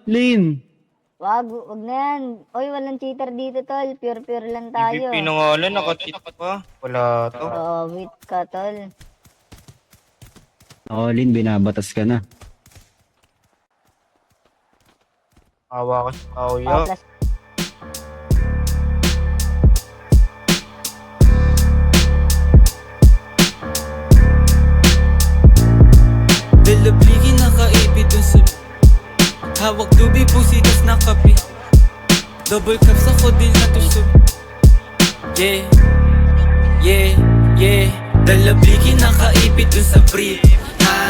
Lin. Wag na yan. Oy, walang cheater dito, tol. Pure lang tayo. EVP na nga lang, nakacheat pa. Wala to. Wait ka, tol. Oo, Lin, binabatas ka na. Awa ka sa tao yo. Plus, Dalabligi nakaipit dun sa hawak dubi pusitas na kapi. Double cups ako din na tusog. Yeah, yeah, yeah. Dalabligi nakaipit dun sa brief.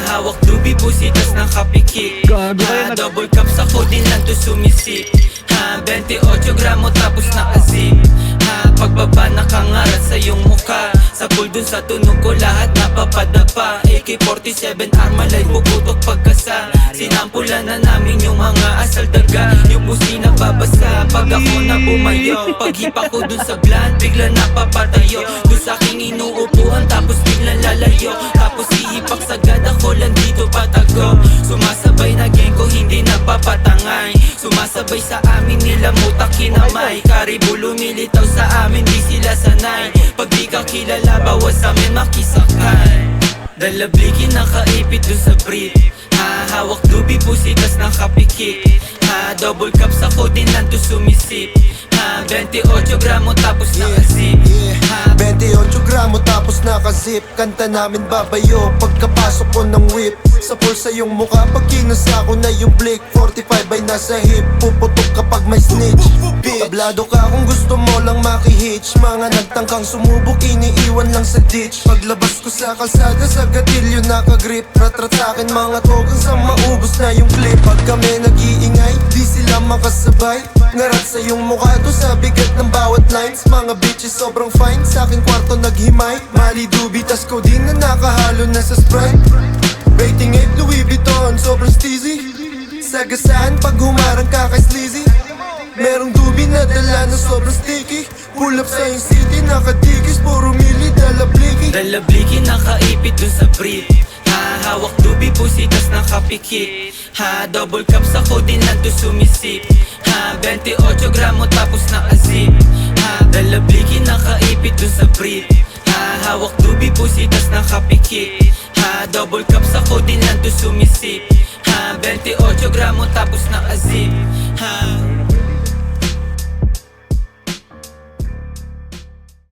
Hawak dubi pusitas na kapikik. Gago kayo Double cups ako din lang to sumisip. 28 gramo tapos nakazip. Pagbaba nakangarat sa iyong mukha. Sa pool dun sa tunog ko lahat napapadapa. AK-47 Armalite puputok pagkasa. Sinampulan na namin yung mga asal daga. Yung pusi na babasa pag ako na bumayo. Paghipa ko dun sa blunt bigla napapatayo. Dun sa aking inuupuan tapos biglang lalayo. Tapos ihipak sagad ako lang dito patago. Sumasabay na gang ko hindi napapatangay. Sumasabay sa amin nila mutak kinamay. Karibu lumilitaw sa amin di sila sanay. Pag di ka kilala bawas amin makisakay. Dalabligi nakaipit dun sa brief. Hawak dubi pusitas nakapikik. Double cups ako din lang to sumisip. 28 gramo tapos nakazip. 28 gramo tapos nakazip. Kanta namin babayo pagkapasok ko ng whip. Sa pulsa yung mukha pag kinasa ko na yung blick. 45 ay nasa hip, puputok kapag may snitch. Tablado ka kung gusto mo lang makihitch. Mga nagtangkang sumubok iniiwan lang sa ditch. Paglabas ko sa kalsada sa gatilyo nakagrip. Rat-rat sa'kin mga togang sa maubos na yung clip. Pag kami nag-iingay, di sila makasabay. Ngarat sa yung mukha to sa bigat ng bawat lines. Mga bitches sobrang fine, sa aking kwarto naghimay. Mali dubi, tas ko din na nakahalo na sa Sprite. Rating 8 Louis Vuitton, sobrang steezy. Sagasaan pag humarang ka kay sleazy. Merong dubi na dala na sobrang sticky. Pull up sa yung city, nakatikis, puro mili, dalabligi. Dalabligi nakaipit dun sa brief. Hawak dubi pusitas nakapikik. Double cups ako din lang to sumisip. 28 gramo tapos nakazip. Dalabligi nakaipit dun sa brief. Hawak dubi pusitas nakapikik. Double cups ako din lang to sumisip. 28 gramo tapos nakazip.